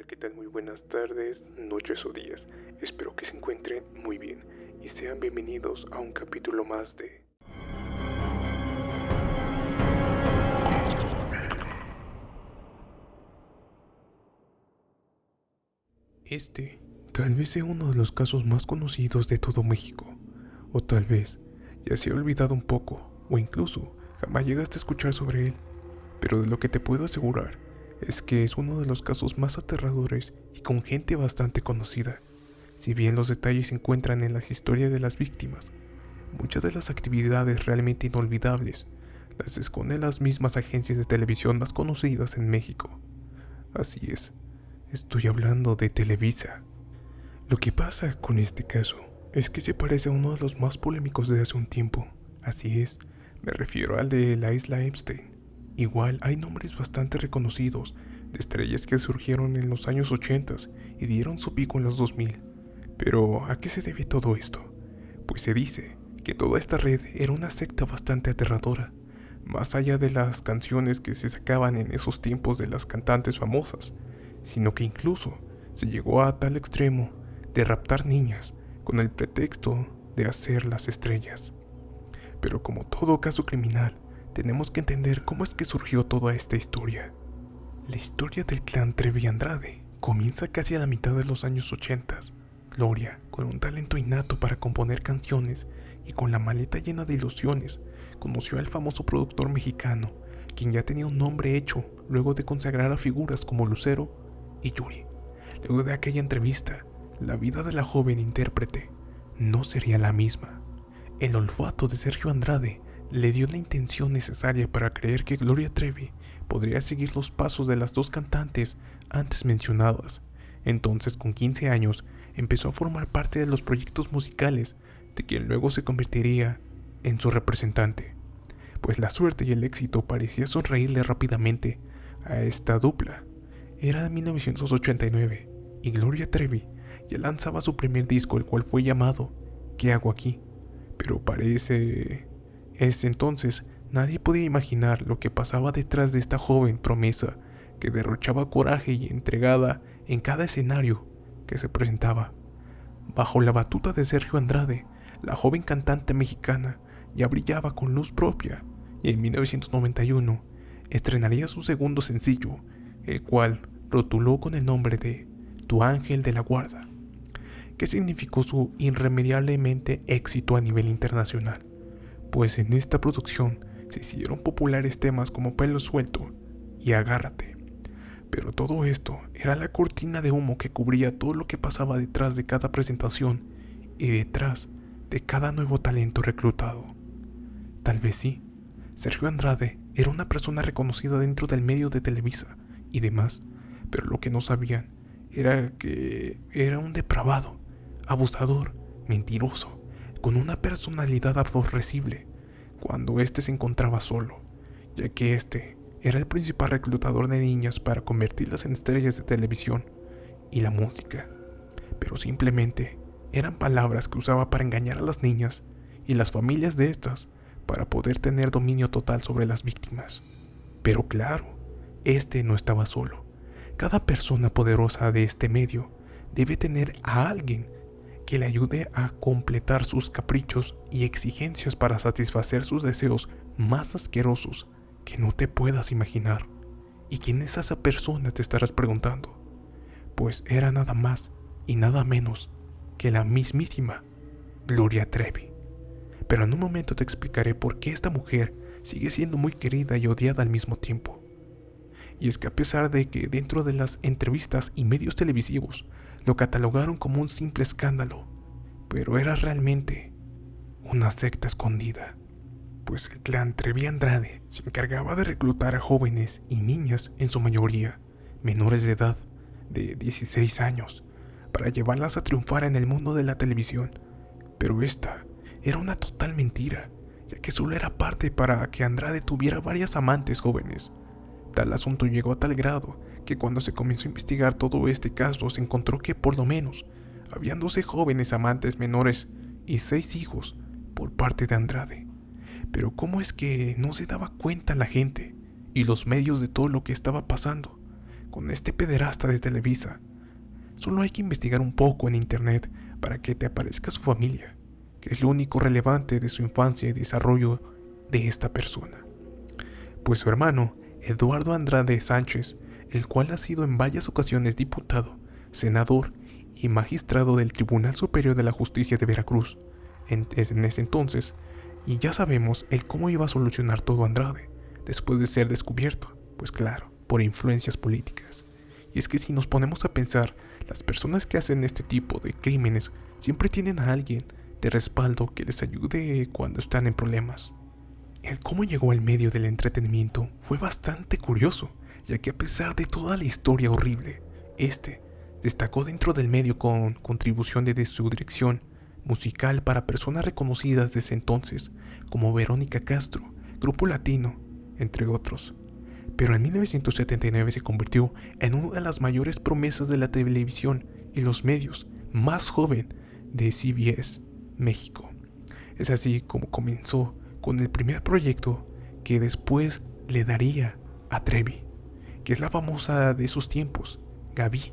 tal? ¿Qué tal? Muy buenas tardes, noches o días. Espero que se encuentren muy bien y sean bienvenidos a un capítulo más de... Este tal vez sea uno de los casos más conocidos de todo México, o tal vez ya se ha olvidado un poco, o incluso jamás llegaste a escuchar sobre él, pero de lo que te puedo asegurar es que es uno de los casos más aterradores y con gente bastante conocida. Si bien los detalles se encuentran en las historias de las víctimas, muchas de las actividades realmente inolvidables las esconden las mismas agencias de televisión más conocidas en México. Así es, estoy hablando de Televisa. Lo que pasa con este caso es que se parece a uno de los más polémicos de hace un tiempo. Así es, me refiero al de la isla Epstein. Igual hay nombres bastante reconocidos de estrellas que surgieron en los años 80 y dieron su pico en los 2000. Pero, ¿a qué se debe todo esto? Pues se dice que toda esta red era una secta bastante aterradora, más allá de las canciones que se sacaban en esos tiempos de las cantantes famosas, sino que incluso se llegó a tal extremo de raptar niñas con el pretexto de hacerlas estrellas. Pero como todo caso criminal, tenemos que entender cómo es que surgió toda esta historia. La historia del clan Trevi Andrade comienza casi a la mitad de los años 80. Gloria, con un talento innato para componer canciones y con la maleta llena de ilusiones, conoció al famoso productor mexicano, quien ya tenía un nombre hecho luego de consagrar a figuras como Lucero y Yuri. Luego de aquella entrevista, la vida de la joven intérprete no sería la misma. El olfato de Sergio Andrade le dio la intención necesaria para creer que Gloria Trevi podría seguir los pasos de las dos cantantes antes mencionadas. Entonces, con 15 años, empezó a formar parte de los proyectos musicales de quien luego se convertiría en su representante. Pues la suerte y el éxito parecía sonreírle rápidamente a esta dupla. Era 1989 y Gloria Trevi ya lanzaba su primer disco, el cual fue llamado ¿Qué hago aquí? Pero ese entonces nadie podía imaginar lo que pasaba detrás de esta joven promesa que derrochaba coraje y entregada en cada escenario que se presentaba. Bajo la batuta de Sergio Andrade, la joven cantante mexicana ya brillaba con luz propia y en 1991 estrenaría su segundo sencillo, el cual rotuló con el nombre de Tu Ángel de la Guarda, que significó su irremediablemente éxito a nivel internacional, pues en esta producción se hicieron populares temas como Pelo Suelto y Agárrate. Pero todo esto era la cortina de humo que cubría todo lo que pasaba detrás de cada presentación y detrás de cada nuevo talento reclutado. Tal vez sí, Sergio Andrade era una persona reconocida dentro del medio de Televisa y demás, pero lo que no sabían era que era un depravado, abusador, mentiroso, con una personalidad aborrecible cuando éste se encontraba solo, ya que éste era el principal reclutador de niñas para convertirlas en estrellas de televisión y la música. Pero simplemente eran palabras que usaba para engañar a las niñas y las familias de estas para poder tener dominio total sobre las víctimas. Pero claro, este no estaba solo. Cada persona poderosa de este medio debe tener a alguien que le ayude a completar sus caprichos y exigencias para satisfacer sus deseos más asquerosos que no te puedas imaginar. ¿Y quién es esa persona?, te estarás preguntando. Pues era nada más y nada menos que la mismísima Gloria Trevi. Pero en un momento te explicaré por qué esta mujer sigue siendo muy querida y odiada al mismo tiempo. Y es que a pesar de que dentro de las entrevistas y medios televisivos lo catalogaron como un simple escándalo, pero era realmente una secta escondida. Pues el clan Trevi Andrade se encargaba de reclutar a jóvenes y niñas, en su mayoría menores de edad de 16 años, para llevarlas a triunfar en el mundo de la televisión. Pero esta era una total mentira, ya que solo era parte para que Andrade tuviera varias amantes jóvenes. Tal asunto llegó a tal grado que cuando se comenzó a investigar todo este caso se encontró que por lo menos habían 12 jóvenes amantes menores y 6 hijos por parte de Andrade. Pero ¿cómo es que no se daba cuenta la gente y los medios de todo lo que estaba pasando con este pederasta de Televisa. Solo hay que investigar un poco en internet para que te aparezca su familia, que es lo único relevante de su infancia y desarrollo de esta persona. Pues su hermano, Eduardo Andrade Sánchez, el cual ha sido en varias ocasiones diputado, senador y magistrado del Tribunal Superior de la Justicia de Veracruz, en ese entonces, y ya sabemos el cómo iba a solucionar todo Andrade, después de ser descubierto, pues claro, por influencias políticas. Y es que si nos ponemos a pensar, las personas que hacen este tipo de crímenes siempre tienen a alguien de respaldo que les ayude cuando están en problemas. El cómo llegó al medio del entretenimiento fue bastante curioso, ya que a pesar de toda la historia horrible, destacó dentro del medio con contribución desde su dirección musical para personas reconocidas desde entonces, como Verónica Castro, Grupo Latino, entre otros. Pero en 1979 se convirtió en una de las mayores promesas de la televisión y los medios, más joven de CBS, México. Es así como comenzó con el primer proyecto que después le daría a Trevi, que es la famosa de esos tiempos, Gaby,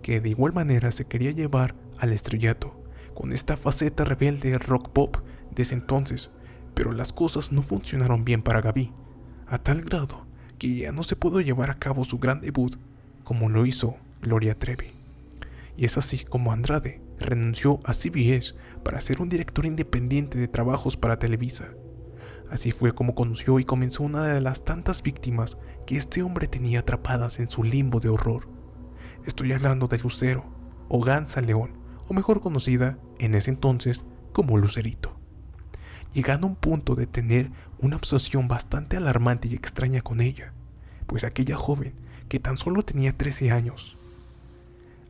que de igual manera se quería llevar al estrellato, con esta faceta rebelde rock pop de ese entonces, pero las cosas no funcionaron bien para Gaby, a tal grado que ya no se pudo llevar a cabo su gran debut como lo hizo Gloria Trevi. Y es así como Andrade renunció a CBS para ser un director independiente de trabajos para Televisa. Así fue como conoció y comenzó una de las tantas víctimas que este hombre tenía atrapadas en su limbo de horror. Estoy hablando de Lucero, o Gansa León, o mejor conocida en ese entonces como Lucerito, llegando a un punto de tener una obsesión bastante alarmante y extraña con ella, pues aquella joven que tan solo tenía 13 años.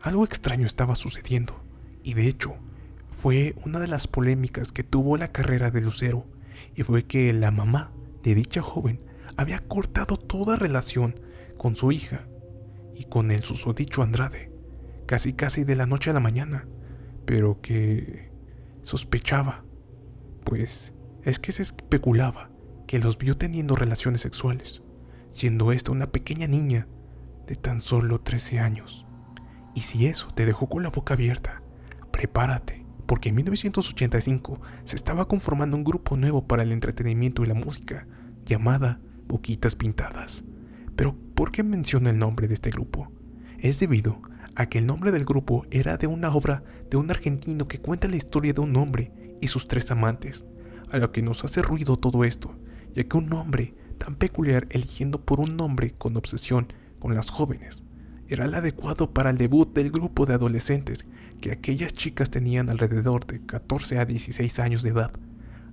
Algo extraño estaba sucediendo, y de hecho, fue una de las polémicas que tuvo la carrera de Lucero, y fue que la mamá de dicha joven había cortado toda relación con su hija y con el susodicho Andrade, casi de la noche a la mañana, pero que sospechaba, pues es que se especulaba que los vio teniendo relaciones sexuales, siendo esta una pequeña niña de tan solo 13 años. Y si eso te dejó con la boca abierta, prepárate, porque en 1985 se estaba conformando un grupo nuevo para el entretenimiento y la música, llamada Boquitas Pintadas. Pero ¿por qué menciono el nombre de este grupo? Es debido a que el nombre del grupo era de una obra de un argentino que cuenta la historia de un hombre y sus 3 amantes, a lo que nos hace ruido todo esto, ya que un nombre tan peculiar eligiendo por un nombre con obsesión con las jóvenes era el adecuado para el debut del grupo de adolescentes, que aquellas chicas tenían alrededor de 14 a 16 años de edad.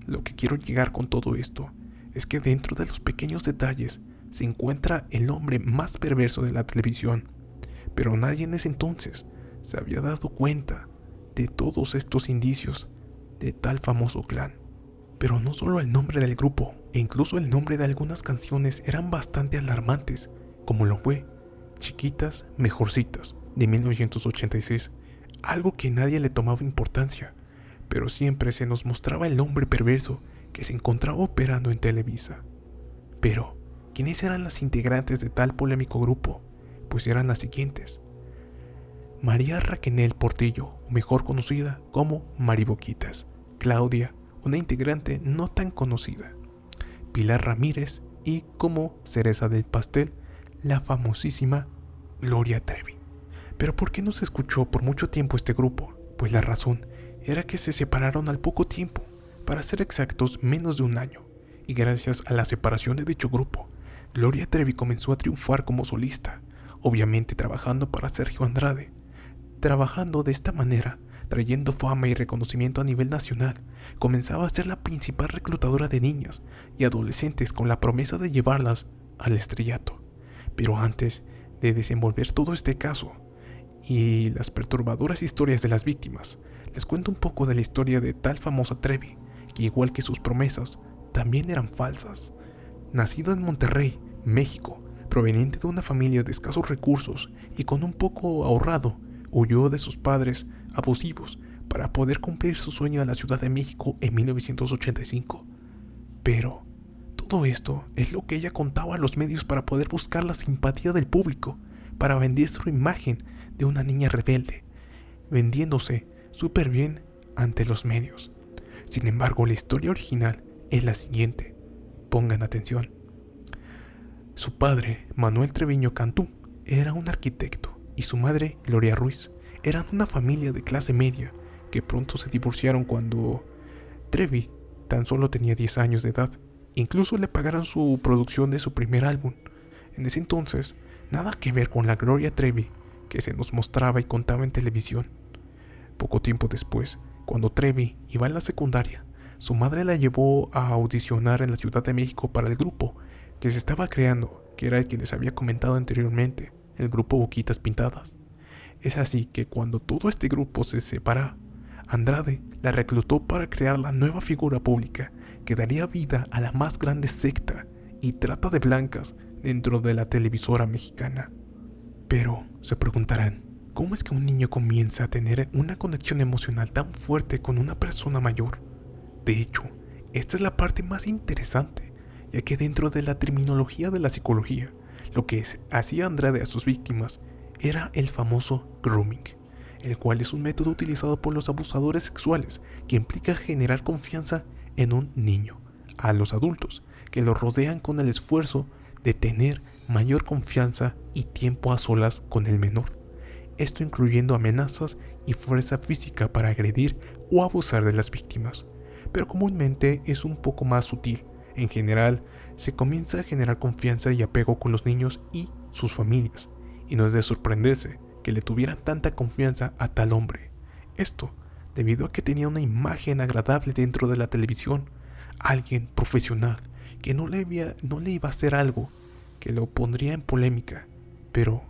Lo que quiero llegar con todo esto es que dentro de los pequeños detalles se encuentra el hombre más perverso de la televisión, pero nadie en ese entonces se había dado cuenta de todos estos indicios de tal famoso clan. Pero no solo el nombre del grupo, e incluso el nombre de algunas canciones eran bastante alarmantes, como lo fue Chiquitas Mejorcitas de 1986, algo que nadie le tomaba importancia, pero siempre se nos mostraba el hombre perverso que se encontraba operando en Televisa. Pero, ¿quiénes eran las integrantes de tal polémico grupo? Pues eran las siguientes: María Raquenel Portillo, o mejor conocida como Mariboquitas; Claudia, una integrante no tan conocida; Pilar Ramírez y, como cereza del pastel, la famosísima Gloria Trevi. ¿Pero por qué no se escuchó por mucho tiempo este grupo? Pues la razón era que se separaron al poco tiempo, para ser exactos menos de un año, y gracias a la separación de dicho grupo, Gloria Trevi comenzó a triunfar como solista, obviamente trabajando para Sergio Andrade. Trabajando de esta manera, trayendo fama y reconocimiento a nivel nacional, comenzaba a ser la principal reclutadora de niñas y adolescentes con la promesa de llevarlas al estrellato. Pero antes de desenvolver todo este caso y las perturbadoras historias de las víctimas, les cuento un poco de la historia de tal famosa Trevi, que igual que sus promesas, también eran falsas. Nacida en Monterrey, México, proveniente de una familia de escasos recursos y con un poco ahorrado, huyó de sus padres abusivos para poder cumplir su sueño a la Ciudad de México en 1985. Pero todo esto es lo que ella contaba a los medios para poder buscar la simpatía del público, para vender su imagen de una niña rebelde, vendiéndose súper bien ante los medios. Sin embargo, la historia original es la siguiente. Pongan atención. Su padre, Manuel Treviño Cantú, era un arquitecto y su madre, Gloria Ruiz, eran una familia de clase media que pronto se divorciaron cuando Trevi tan solo tenía 10 años de edad. Incluso le pagaron su producción de su primer álbum. En ese entonces, nada que ver con la Gloria Trevi que se nos mostraba y contaba en televisión. Poco tiempo después, cuando Trevi iba a la secundaria, su madre la llevó a audicionar en la Ciudad de México para el grupo que se estaba creando, que era el que les había comentado anteriormente, el grupo Boquitas Pintadas. Es así que cuando todo este grupo se separa, Andrade la reclutó para crear la nueva figura pública que daría vida a la más grande secta y trata de blancas dentro de la televisora mexicana. Pero, se preguntarán, ¿cómo es que un niño comienza a tener una conexión emocional tan fuerte con una persona mayor? De hecho, esta es la parte más interesante, ya que dentro de la terminología de la psicología, lo que hacía Andrade a sus víctimas era el famoso grooming, el cual es un método utilizado por los abusadores sexuales que implica generar confianza en un niño, a los adultos, que lo rodean con el esfuerzo de tener mayor confianza y tiempo a solas con el menor. Esto incluyendo amenazas y fuerza física para agredir o abusar de las víctimas. Pero comúnmente es un poco más sutil. En general, se comienza a generar confianza y apego con los niños y sus familias, y no es de sorprenderse que le tuvieran tanta confianza a tal hombre. Esto debido a que tenía una imagen agradable dentro de la televisión, alguien profesional que no le iba a hacer algo que lo pondría en polémica, pero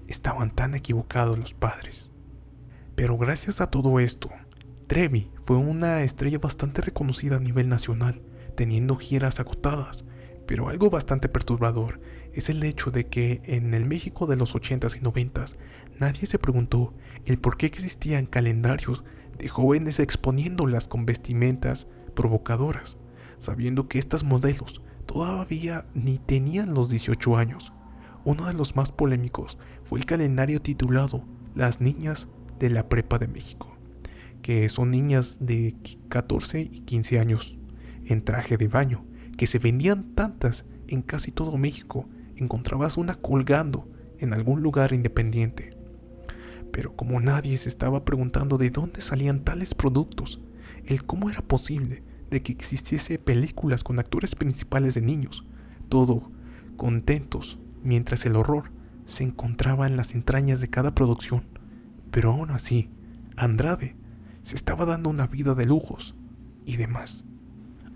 estaban tan equivocados los padres. Pero gracias a todo esto, Trevi fue una estrella bastante reconocida a nivel nacional, teniendo giras agotadas, pero algo bastante perturbador es el hecho de que en el México de los 80s y 90s nadie se preguntó el por qué existían calendarios de jóvenes exponiéndolas con vestimentas provocadoras, sabiendo que estas modelos todavía ni tenían los 18 años. Uno de los más polémicos fue el calendario titulado Las Niñas de la Prepa de México, que son niñas de 14 y 15 años en traje de baño, que se vendían tantas en casi todo México. Encontrabas una colgando en algún lugar independiente. Pero como nadie se estaba preguntando de dónde salían tales productos, el cómo era posible de que existiese películas con actores principales de niños, todo contentos, mientras el horror se encontraba en las entrañas de cada producción. Pero aún así, Andrade se estaba dando una vida de lujos y demás.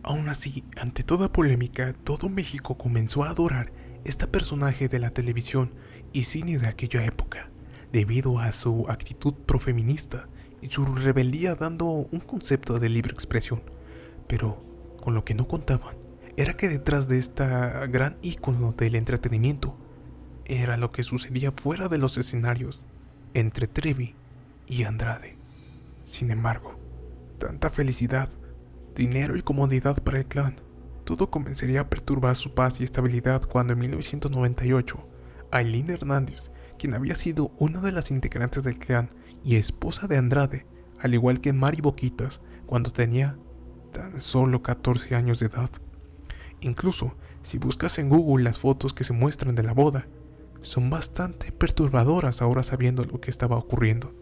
Aún así, ante toda polémica, todo México comenzó a adorar este personaje de la televisión y cine de aquella época, debido a su actitud profeminista y su rebeldía dando un concepto de libre expresión. Pero con lo que no contaban era que detrás de esta gran ícono del entretenimiento era lo que sucedía fuera de los escenarios entre Trevi y Andrade. Sin embargo, tanta felicidad, dinero y comodidad para el clan, todo comenzaría a perturbar su paz y estabilidad cuando en 1998, Ailín Hernández, quien había sido una de las integrantes del clan y esposa de Andrade, al igual que Mari Boquitas, cuando tenía tan solo 14 años de edad. Incluso, si buscas en Google las fotos que se muestran de la boda, son bastante perturbadoras ahora sabiendo lo que estaba ocurriendo.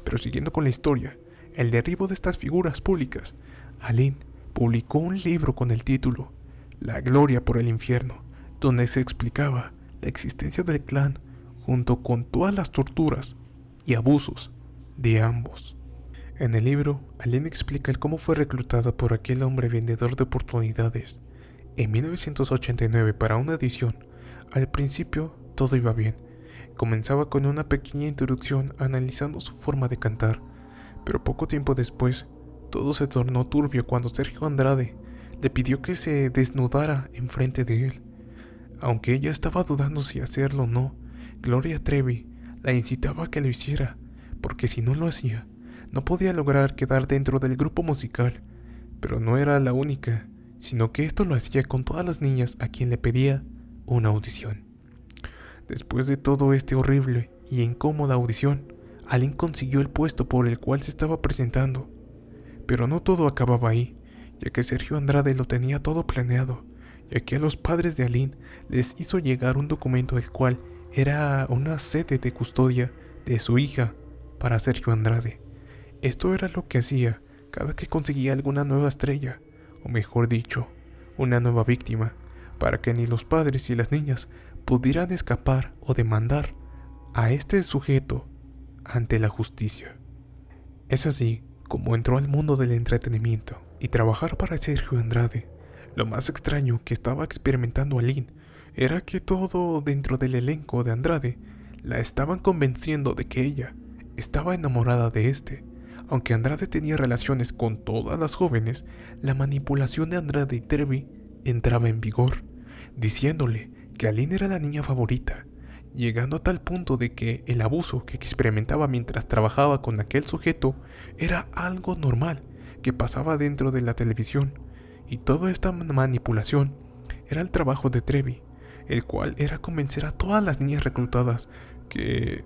Pero siguiendo con la historia, el derribo de estas figuras públicas, Ailín publicó un libro con el título La Gloria por el Infierno, donde se explicaba la existencia del clan junto con todas las torturas y abusos de ambos. En el libro, Ailín explica el cómo fue reclutada por aquel hombre vendedor de oportunidades en 1989 para una edición. Al principio todo iba bien, comenzaba con una pequeña introducción analizando su forma de cantar, pero poco tiempo después todo se tornó turbio cuando Sergio Andrade le pidió que se desnudara enfrente de él. Aunque ella estaba dudando si hacerlo o no, Gloria Trevi la incitaba a que lo hiciera, porque si no lo hacía, no podía lograr quedar dentro del grupo musical. Pero no era la única, sino que esto lo hacía con todas las niñas a quien le pedía una audición. Después de todo este horrible y incómoda audición, Aline consiguió el puesto por el cual se estaba presentando. Pero no todo acababa ahí, ya que Sergio Andrade lo tenía todo planeado, ya que a los padres de Aline les hizo llegar un documento del cual era una sede de custodia de su hija para Sergio Andrade. Esto era lo que hacía cada que conseguía alguna nueva estrella, o mejor dicho, una nueva víctima, para que ni los padres y las niñas pudieran escapar o demandar a este sujeto ante la justicia. Es así como entró al mundo del entretenimiento y trabajar para Sergio Andrade. Lo más extraño que estaba experimentando Aline era que todo dentro del elenco de Andrade la estaban convenciendo de que ella estaba enamorada de este. Aunque Andrade tenía relaciones con todas las jóvenes, la manipulación de Andrade y Trevi entraba en vigor, diciéndole que Aline era la niña favorita, llegando a tal punto de que el abuso que experimentaba mientras trabajaba con aquel sujeto era algo normal que pasaba dentro de la televisión, y toda esta manipulación era el trabajo de Trevi, el cual era convencer a todas las niñas reclutadas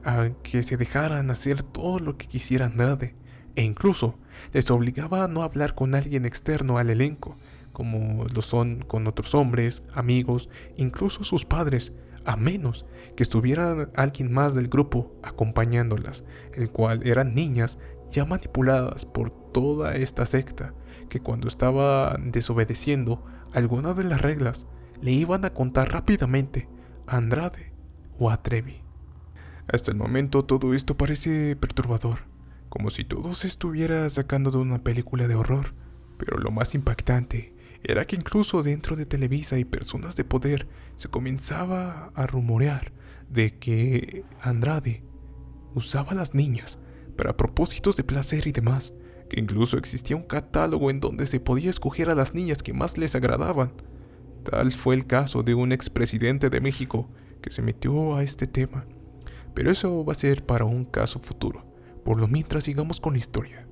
a que se dejaran hacer todo lo que quisiera Andrade, e incluso les obligaba a no hablar con alguien externo al elenco, como lo son con otros hombres, amigos, incluso sus padres, a menos que estuviera alguien más del grupo acompañándolas, el cual eran niñas ya manipuladas por toda esta secta, que cuando estaba desobedeciendo alguna de las reglas, le iban a contar rápidamente a Andrade o a Trevi. Hasta el momento todo esto parece perturbador, como si todo se estuviera sacando de una película de horror, pero lo más impactante era que incluso dentro de Televisa y personas de poder se comenzaba a rumorear de que Andrade usaba a las niñas para propósitos de placer y demás, que incluso existía un catálogo en donde se podía escoger a las niñas que más les agradaban. Tal fue el caso de un expresidente de México que se metió a este tema, pero eso va a ser para un caso futuro. Por lo mientras sigamos con la historia.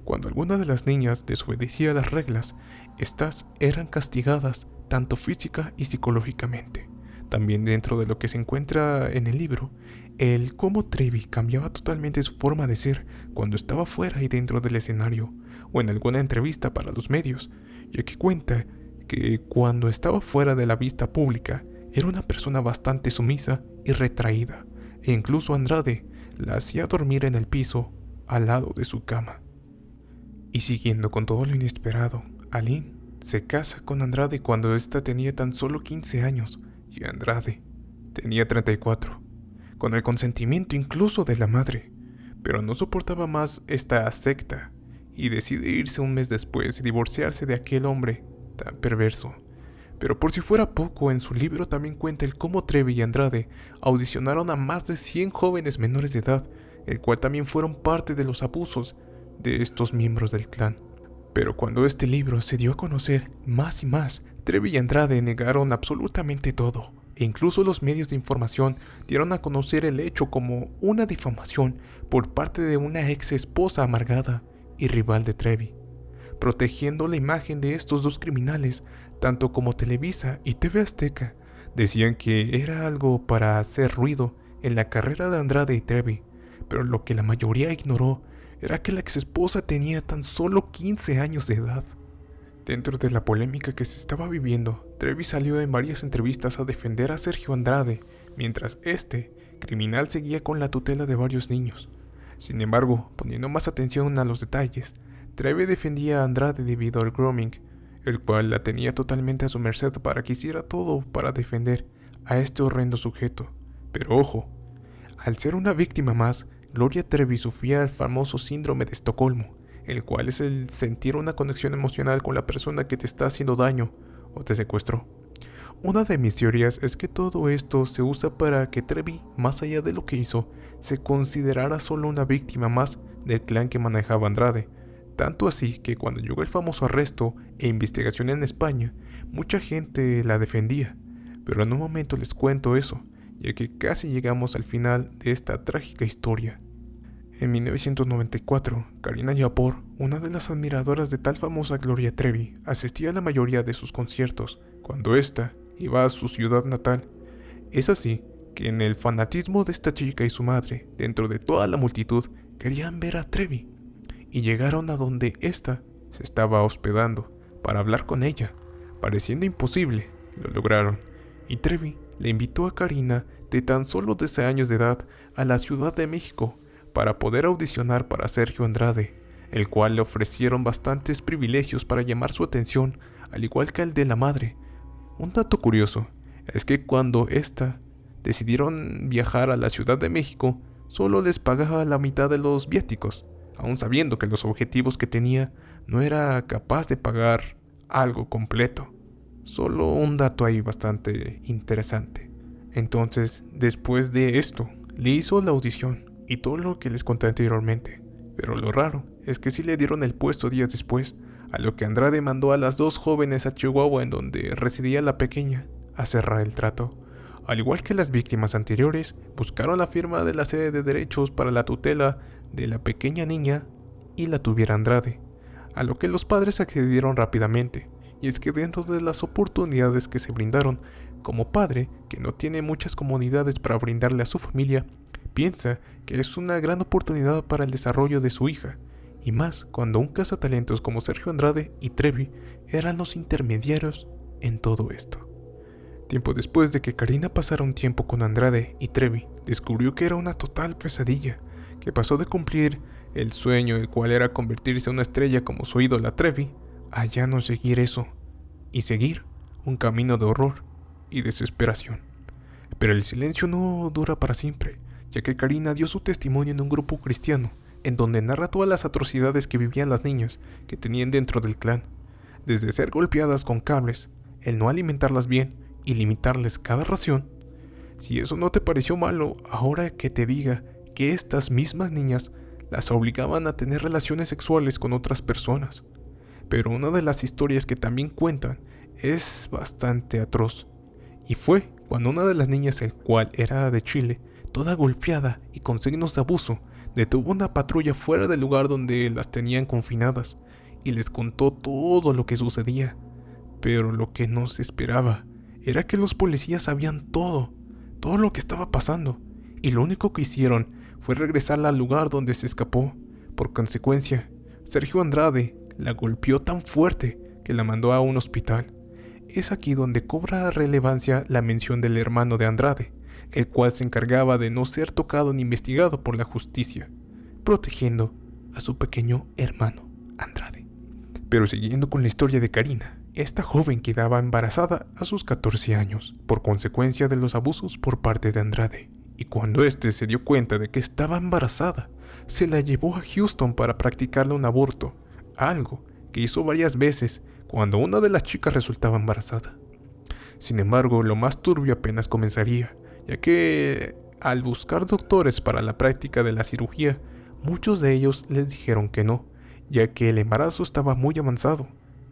Cuando alguna de las niñas desobedecía las reglas, estas eran castigadas tanto física y psicológicamente. También dentro de lo que se encuentra en el libro, el cómo Trevi cambiaba totalmente su forma de ser cuando estaba fuera y dentro del escenario, o en alguna entrevista para los medios, ya que cuenta que cuando estaba fuera de la vista pública, era una persona bastante sumisa y retraída, e incluso Andrade la hacía dormir en el piso al lado de su cama. Y siguiendo con todo lo inesperado, Aline se casa con Andrade cuando ésta tenía tan solo 15 años y Andrade tenía 34, con el consentimiento incluso de la madre, pero no soportaba más esta secta y decide irse un mes después y divorciarse de aquel hombre tan perverso. Pero por si fuera poco, en su libro también cuenta el cómo Trevi y Andrade audicionaron a más de 100 jóvenes menores de edad, el cual también fueron parte de los abusos de estos miembros del clan. Pero cuando este libro se dio a conocer más y más, Trevi y Andrade negaron absolutamente todo, e incluso los medios de información dieron a conocer el hecho como una difamación por parte de una ex esposa amargada y rival de Trevi, protegiendo la imagen de estos dos criminales. Tanto como Televisa y TV Azteca decían que era algo para hacer ruido en la carrera de Andrade y Trevi, pero lo que la mayoría ignoró era que la exesposa tenía tan solo 15 años de edad. Dentro de la polémica que se estaba viviendo, Trevi salió en varias entrevistas a defender a Sergio Andrade, mientras este criminal seguía con la tutela de varios niños. Sin embargo, poniendo más atención a los detalles, Trevi defendía a Andrade debido al grooming, el cual la tenía totalmente a su merced para que hiciera todo para defender a este horrendo sujeto. Pero ojo, al ser una víctima más, Gloria Trevi sufría el famoso síndrome de Estocolmo, el cual es el sentir una conexión emocional con la persona que te está haciendo daño o te secuestró. Una de mis teorías es que todo esto se usa para que Trevi, más allá de lo que hizo, se considerara solo una víctima más del clan que manejaba Andrade. Tanto así que cuando llegó el famoso arresto e investigación en España, mucha gente la defendía. Pero en un momento les cuento eso, ya que casi llegamos al final de esta trágica historia. En 1994, Karina Yapor, una de las admiradoras de tal famosa Gloria Trevi, asistía a la mayoría de sus conciertos, cuando ésta iba a su ciudad natal. Es así que en el fanatismo de esta chica y su madre, dentro de toda la multitud, querían ver a Trevi, y llegaron a donde ésta se estaba hospedando para hablar con ella. Pareciendo imposible, lo lograron, y Trevi le invitó a Karina, de tan solo 13 años de edad, a la Ciudad de México para poder audicionar para Sergio Andrade, el cual le ofrecieron bastantes privilegios para llamar su atención, al igual que el de la madre. Un dato curioso es que cuando decidieron viajar a la Ciudad de México, solo les pagaba la mitad de los viáticos, aun sabiendo que los objetivos que tenía no era capaz de pagar algo completo. Solo un dato ahí bastante interesante. Entonces, después de esto, le hizo la audición y todo lo que les conté anteriormente. Pero lo raro es que sí le dieron el puesto días después, a lo que Andrade mandó a las dos jóvenes a Chihuahua, en donde residía la pequeña, a cerrar el trato. Al igual que las víctimas anteriores, buscaron la firma de la sede de derechos para la tutela de la pequeña niña y la tuviera Andrade, a lo que los padres accedieron rápidamente. Y es que dentro de las oportunidades que se brindaron, como padre que no tiene muchas comodidades para brindarle a su familia, piensa que es una gran oportunidad para el desarrollo de su hija, y más cuando un cazatalentos como Sergio Andrade y Trevi eran los intermediarios en todo esto. Tiempo después de que Karina pasara un tiempo con Andrade y Trevi, descubrió que era una total pesadilla, que pasó de cumplir el sueño, el cual era convertirse en una estrella como su ídola Trevi, a ya no seguir eso, y seguir un camino de horror y desesperación. Pero el silencio no dura para siempre, ya que Karina dio su testimonio en un grupo cristiano, en donde narra todas las atrocidades que vivían las niñas que tenían dentro del clan, desde ser golpeadas con cables, el no alimentarlas bien y limitarles cada ración. Si eso no te pareció malo, ahora que te diga que estas mismas niñas las obligaban a tener relaciones sexuales con otras personas. Pero una de las historias que también cuentan es bastante atroz, y fue cuando una de las niñas, el cual era de Chile, toda golpeada y con signos de abuso, detuvo una patrulla fuera del lugar donde las tenían confinadas y les contó todo lo que sucedía. Pero lo que no se esperaba era que los policías sabían todo lo que estaba pasando, y lo único que hicieron fue regresarla al lugar donde se escapó. Por consecuencia, Sergio Andrade la golpeó tan fuerte que la mandó a un hospital. Es aquí donde cobra relevancia la mención del hermano de Andrade, el cual se encargaba de no ser tocado ni investigado por la justicia, protegiendo a su pequeño hermano Andrade. Pero siguiendo con la historia de Karina, esta joven quedaba embarazada a sus 14 años, por consecuencia de los abusos por parte de Andrade, y cuando éste se dio cuenta de que estaba embarazada, se la llevó a Houston para practicarle un aborto, algo que hizo varias veces cuando una de las chicas resultaba embarazada. Sin embargo, lo más turbio apenas comenzaría, ya que al buscar doctores para la práctica de la cirugía, muchos de ellos les dijeron que no, ya que el embarazo estaba muy avanzado.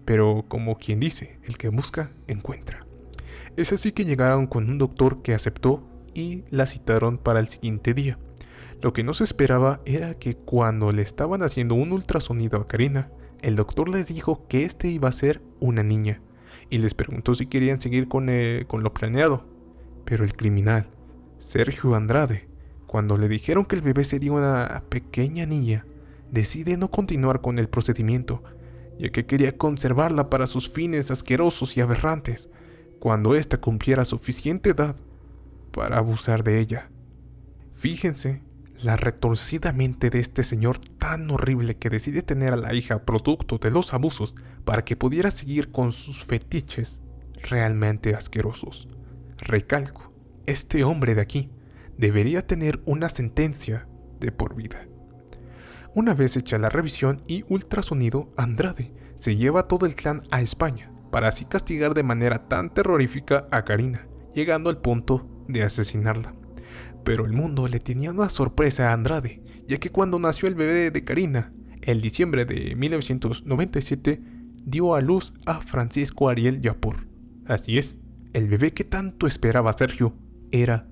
Pero como quien dice, el que busca, encuentra. Es así que llegaron con un doctor que aceptó y la citaron para el siguiente día. Lo que no se esperaba era que cuando le estaban haciendo un ultrasonido a Karina, el doctor les dijo que iba a ser una niña, y les preguntó si querían seguir con lo planeado. Pero el criminal, Sergio Andrade, cuando le dijeron que el bebé sería una pequeña niña, decide no continuar con el procedimiento, ya que quería conservarla para sus fines asquerosos y aberrantes, cuando ésta cumpliera suficiente edad para abusar de ella. Fíjense la retorcida mente de este señor tan horrible que decide tener a la hija producto de los abusos para que pudiera seguir con sus fetiches realmente asquerosos. Recalco, este hombre de aquí debería tener una sentencia de por vida. Una vez hecha la revisión y ultrasonido, Andrade se lleva a todo el clan a España para así castigar de manera tan terrorífica a Karina, llegando al punto de asesinarla. Pero el mundo le tenía una sorpresa a Andrade, ya que cuando nació el bebé de Karina, en diciembre de 1997, dio a luz a Francisco Ariel Yapor. Así es, el bebé que tanto esperaba Sergio era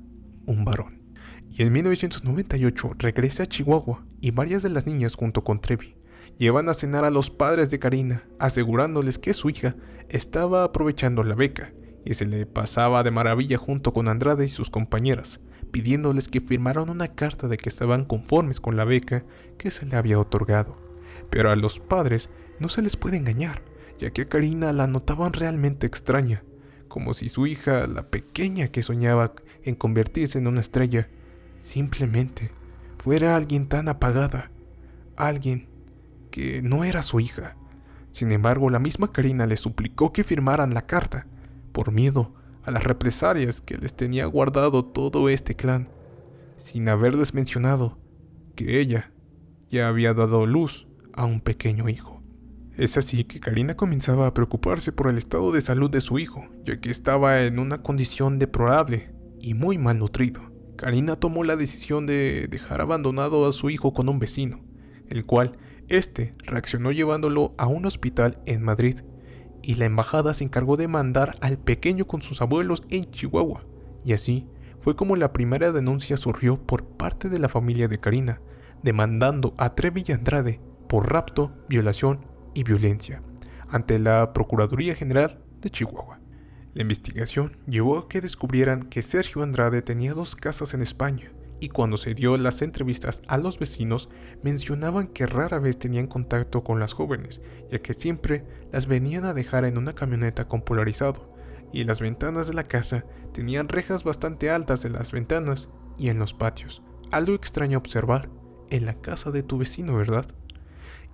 un varón. Y en 1998 regresa a Chihuahua y varias de las niñas junto con Trevi llevan a cenar a los padres de Karina, asegurándoles que su hija estaba aprovechando la beca y se le pasaba de maravilla junto con Andrade y sus compañeras, pidiéndoles que firmaran una carta de que estaban conformes con la beca que se le había otorgado. Pero a los padres no se les puede engañar, ya que a Karina la notaban realmente extraña, como si su hija, la pequeña que soñaba en convertirse en una estrella, simplemente fuera alguien tan apagada, alguien que no era su hija. Sin embargo, la misma Karina les suplicó que firmaran la carta, por miedo a las represalias que les tenía guardado todo este clan, sin haberles mencionado que ella ya había dado luz a un pequeño hijo. Es así que Karina comenzaba a preocuparse por el estado de salud de su hijo, ya que estaba en una condición deplorable y muy malnutrido. Karina tomó la decisión de dejar abandonado a su hijo con un vecino, el cual reaccionó llevándolo a un hospital en Madrid, y la embajada se encargó de mandar al pequeño con sus abuelos en Chihuahua, y así fue como la primera denuncia surgió por parte de la familia de Karina, demandando a Trevi y Andrade por rapto, violación y violencia ante la Procuraduría General de Chihuahua. La investigación llevó a que descubrieran que Sergio Andrade tenía 2 casas en España, y cuando se dio las entrevistas a los vecinos mencionaban que rara vez tenían contacto con las jóvenes, ya que siempre las venían a dejar en una camioneta con polarizado, y las ventanas de la casa tenían rejas bastante altas en las ventanas y en los patios. Algo extraño observar en la casa de tu vecino, ¿verdad?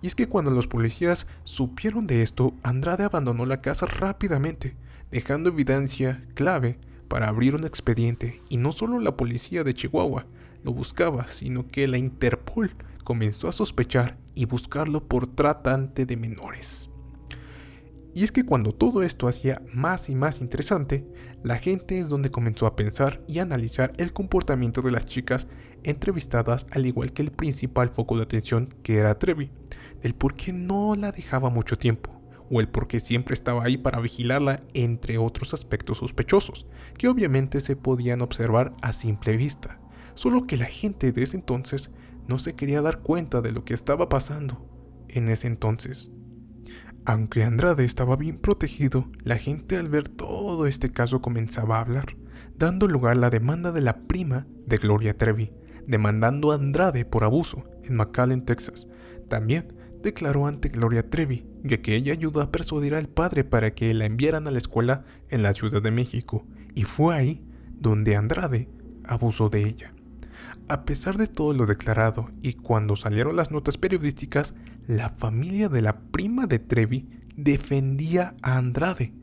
Y es que cuando los policías supieron de esto, Andrade abandonó la casa rápidamente, dejando evidencia clave para abrir un expediente, y no solo la policía de Chihuahua lo buscaba, sino que la Interpol comenzó a sospechar y buscarlo por tratante de menores. Y es que cuando todo esto hacía más y más interesante, la gente es donde comenzó a pensar y analizar el comportamiento de las chicas entrevistadas, al igual que el principal foco de atención, que era Trevi, el por qué no la dejaba mucho tiempo, o el por qué siempre estaba ahí para vigilarla, entre otros aspectos sospechosos, que obviamente se podían observar a simple vista, solo que la gente de ese entonces no se quería dar cuenta de lo que estaba pasando en ese entonces. Aunque Andrade estaba bien protegido, la gente al ver todo este caso comenzaba a hablar, dando lugar a la demanda de la prima de Gloria Trevi, demandando a Andrade por abuso en McAllen, Texas. También declaró ante Gloria Trevi ya que ella ayudó a persuadir al padre para que la enviaran a la escuela en la Ciudad de México, y fue ahí donde Andrade abusó de ella. A pesar de todo lo declarado, y cuando salieron las notas periodísticas, la familia de la prima de Trevi defendía a Andrade,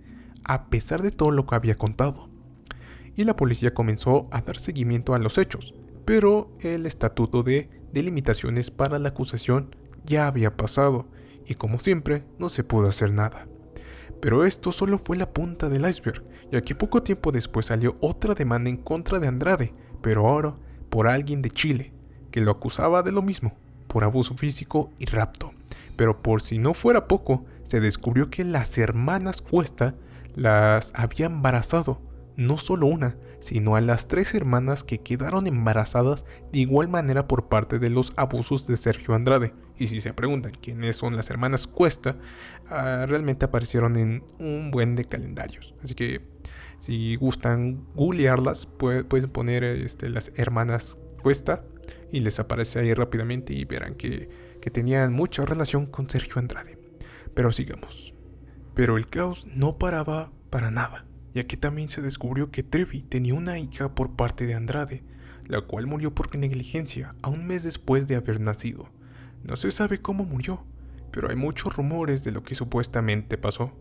a pesar de todo lo que había contado. Y la policía comenzó a dar seguimiento a los hechos, pero el estatuto de delimitaciones para la acusación ya había pasado, y como siempre, no se pudo hacer nada. Pero esto solo fue la punta del iceberg, ya que poco tiempo después salió otra demanda en contra de Andrade, pero ahora por alguien de Chile, que lo acusaba de lo mismo, por abuso físico y rapto. Pero por si no fuera poco, se descubrió que las hermanas Cuesta las había embarazado, no solo una, sino a las 3 hermanas que quedaron embarazadas de igual manera por parte de los abusos de Sergio Andrade. Y si se preguntan quiénes son las hermanas Cuesta, realmente aparecieron en un buen de calendarios. Así que si gustan googlearlas, pueden poner las hermanas Cuesta y les aparece ahí rápidamente y verán que tenían mucha relación con Sergio Andrade. Pero sigamos. Pero el caos no paraba para nada, ya que también se descubrió que Trevi tenía una hija por parte de Andrade, la cual murió por negligencia a un mes después de haber nacido. No se sabe cómo murió, pero hay muchos rumores de lo que supuestamente pasó.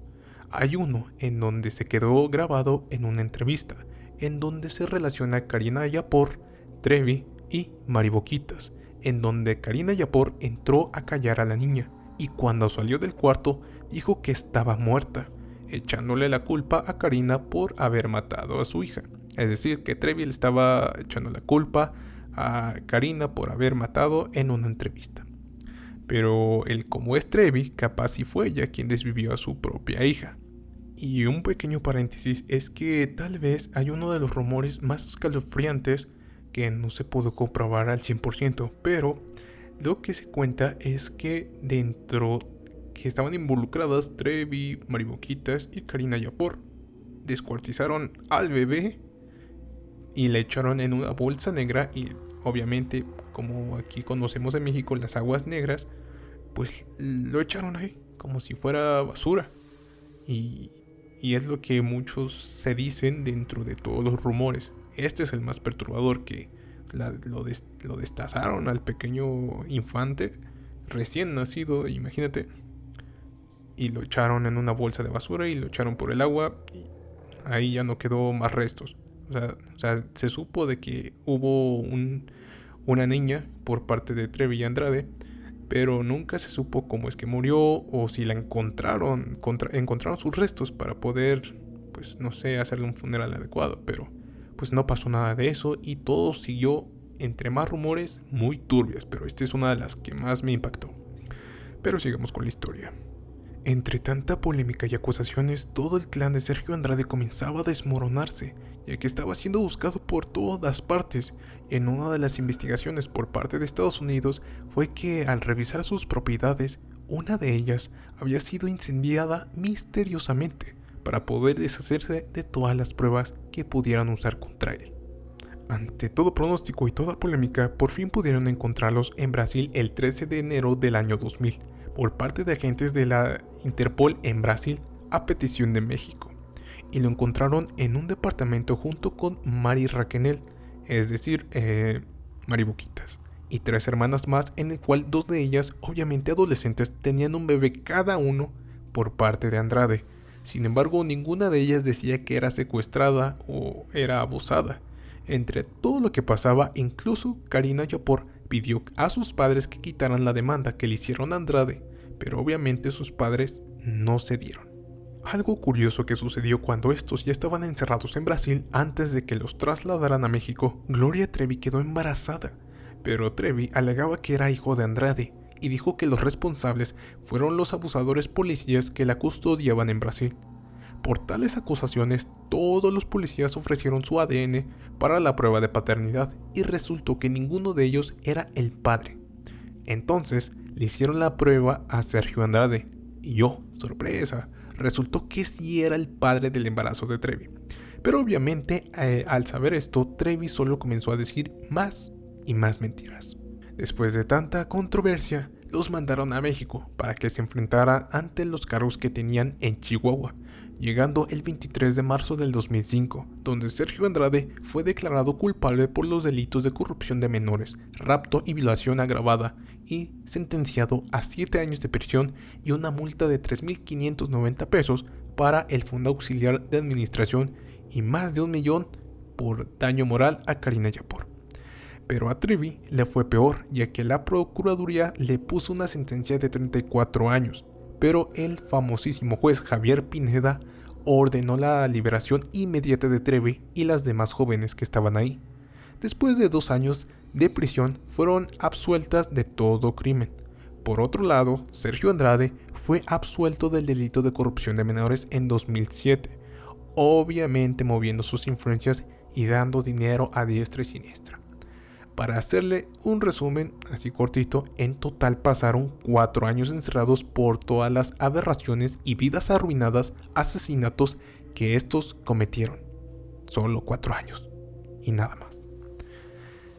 Hay uno en donde se quedó grabado en una entrevista, en donde se relaciona Karina Yapor, Trevi y Mariboquitas, en donde Karina Yapor entró a callar a la niña, y cuando salió del cuarto dijo que estaba muerta, echándole la culpa a Karina por haber matado a su hija. Es decir, que Trevi le estaba echando la culpa a Karina por haber matado en una entrevista. Pero como es Trevi, capaz si fue ella quien desvivió a su propia hija. Y un pequeño paréntesis es que tal vez hay uno de los rumores más escalofriantes que no se pudo comprobar al 100%, pero lo que se cuenta es que dentro que estaban involucradas Trevi, Mariboquitas y Karina Yapor. descuartizaron al bebé y le echaron en una bolsa negra y obviamente, como aquí conocemos en México las aguas negras, pues lo echaron ahí como si fuera basura. Y, y es lo que muchos se dicen dentro de todos los rumores. Este es el más perturbador, que lo destazaron al pequeño infante recién nacido, imagínate, y lo echaron en una bolsa de basura y lo echaron por el agua y ahí ya no quedó más restos. O sea, se supo de que hubo una niña por parte de Trevi y Andrade, pero nunca se supo cómo es que murió o si la encontraron sus restos para poder, pues no sé, hacerle un funeral adecuado, pero pues no pasó nada de eso y todo siguió entre más rumores muy turbias, pero esta es una de las que más me impactó. Pero sigamos con la historia. Entre tanta polémica y acusaciones, todo el clan de Sergio Andrade comenzaba a desmoronarse, ya que estaba siendo buscado por todas partes. En una de las investigaciones por parte de Estados Unidos fue que al revisar sus propiedades, una de ellas había sido incendiada misteriosamente para poder deshacerse de todas las pruebas que pudieran usar contra él. Ante todo pronóstico y toda polémica, por fin pudieron encontrarlos en Brasil el 13 de enero del año 2000, por parte de agentes de la Interpol en Brasil a petición de México, y lo encontraron en un departamento junto con Mari Raquenel, es decir, Mari Boquitas, y 3 hermanas más, en el cual 2 de ellas, obviamente adolescentes, tenían un bebé cada uno por parte de Andrade. Sin embargo, ninguna de ellas decía que era secuestrada o era abusada. Entre todo lo que pasaba, incluso Karina Yapor pidió a sus padres que quitaran la demanda que le hicieron a Andrade, pero obviamente sus padres no cedieron. Algo curioso que sucedió cuando estos ya estaban encerrados en Brasil antes de que los trasladaran a México, Gloria Trevi quedó embarazada, pero Trevi alegaba que era hijo de Andrade y dijo que los responsables fueron los abusadores policías que la custodiaban en Brasil. Por tales acusaciones, todos los policías ofrecieron su ADN para la prueba de paternidad y resultó que ninguno de ellos era el padre. Entonces le hicieron la prueba a Sergio Andrade y sorpresa, resultó que sí era el padre del embarazo de Trevi. Pero obviamente al saber esto, Trevi solo comenzó a decir más y más mentiras. Después de tanta controversia, los mandaron a México para que se enfrentaran ante los cargos que tenían en Chihuahua, llegando el 23 de marzo del 2005, donde Sergio Andrade fue declarado culpable por los delitos de corrupción de menores, rapto y violación agravada, y sentenciado a 7 años de prisión y una multa de 3.590 pesos para el Fondo Auxiliar de Administración y más de $1 millón por daño moral a Karina Yapor. Pero a Trevi le fue peor, ya que la Procuraduría le puso una sentencia de 34 años, pero el famosísimo juez Javier Pineda ordenó la liberación inmediata de Trevi y las demás jóvenes que estaban ahí. Después de 2 años de prisión, fueron absueltas de todo crimen. Por otro lado, Sergio Andrade fue absuelto del delito de corrupción de menores en 2007, obviamente moviendo sus influencias y dando dinero a diestra y siniestra. Para hacerle un resumen así cortito, en total pasaron 4 años encerrados por todas las aberraciones y vidas arruinadas, asesinatos que estos cometieron. Solo 4 años y nada más.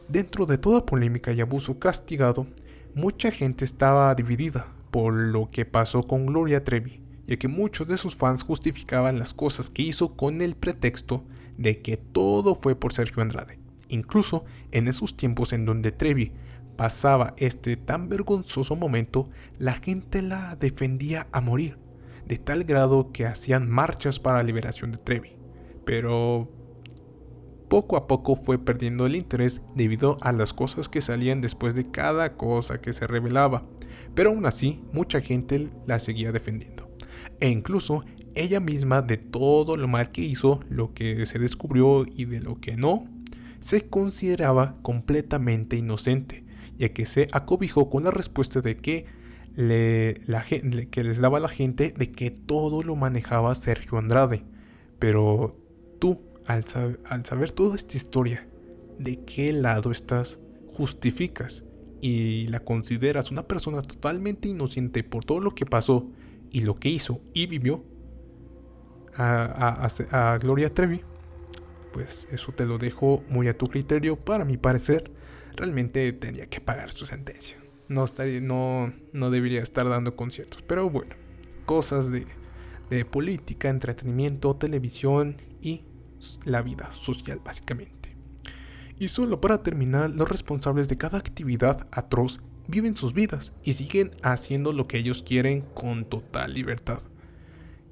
Dentro de toda polémica y abuso castigado, mucha gente estaba dividida por lo que pasó con Gloria Trevi, ya que muchos de sus fans justificaban las cosas que hizo con el pretexto de que todo fue por Sergio Andrade. Incluso en esos tiempos en donde Trevi pasaba este tan vergonzoso momento, la gente la defendía a morir, de tal grado que hacían marchas para la liberación de Trevi. Pero poco a poco fue perdiendo el interés debido a las cosas que salían después de cada cosa que se revelaba. Pero aún así, mucha gente la seguía defendiendo. E incluso ella misma, de todo lo mal que hizo, lo que se descubrió y de lo que no, se consideraba completamente inocente, ya que se acobijó con la respuesta de que les daba a la gente de que todo lo manejaba Sergio Andrade. Pero tú, al saber toda esta historia, ¿de qué lado estás? ¿Justificas y la consideras una persona totalmente inocente por todo lo que pasó y lo que hizo y vivió? a Gloria Trevi, pues eso te lo dejo muy a tu criterio. Para mi parecer, realmente tenía que pagar su sentencia. No debería estar dando conciertos. Pero bueno, cosas de política, entretenimiento, televisión y la vida social básicamente. Y solo para terminar, los responsables de cada actividad atroz viven sus vidas y siguen haciendo lo que ellos quieren con total libertad.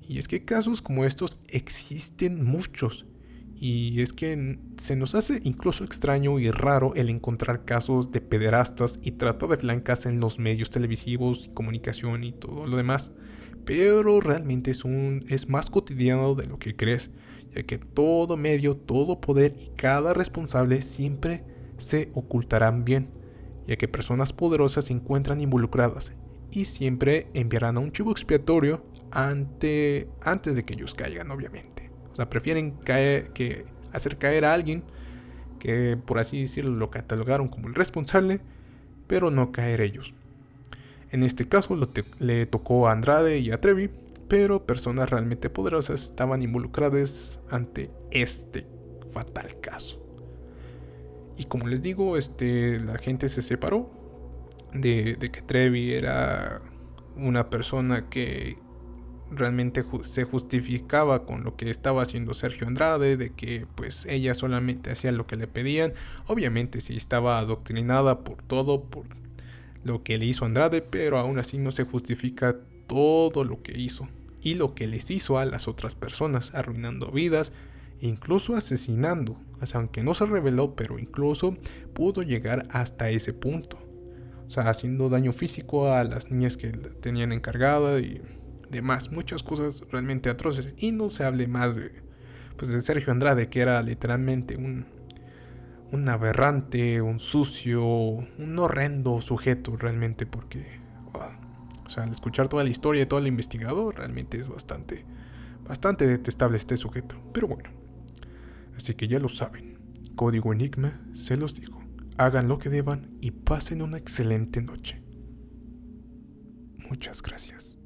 Y es que casos como estos existen muchos. Y es que se nos hace incluso extraño y raro el encontrar casos de pederastas y trata de blancas en los medios televisivos, comunicación y todo lo demás. Pero realmente es más cotidiano de lo que crees, ya que todo medio, todo poder y cada responsable siempre se ocultarán bien, ya que personas poderosas se encuentran involucradas y siempre enviarán a un chivo expiatorio antes de que ellos caigan, obviamente. O sea, prefieren hacer caer a alguien que, por así decirlo, lo catalogaron como el responsable, pero no caer ellos. En este caso le tocó a Andrade y a Trevi, pero personas realmente poderosas estaban involucradas ante este fatal caso. Y como les digo, la gente se separó de que Trevi era una persona que realmente se justificaba con lo que estaba haciendo Sergio Andrade, de que pues ella solamente hacía lo que le pedían. Obviamente sí estaba adoctrinada por lo que le hizo Andrade, pero aún así no se justifica todo lo que hizo y lo que les hizo a las otras personas, arruinando vidas, incluso asesinando. O sea, aunque no se reveló, pero incluso pudo llegar hasta ese punto. O sea, haciendo daño físico a las niñas que la tenían encargada y demás. Muchas cosas realmente atroces. Y no se hable más de Sergio Andrade, que era literalmente un aberrante, un sucio, un horrendo sujeto realmente, porque o sea, al escuchar toda la historia y todo el investigador, realmente es bastante detestable este sujeto. Pero bueno, así que ya lo saben. Código Enigma se los dijo. Hagan lo que deban y pasen una excelente noche. Muchas gracias.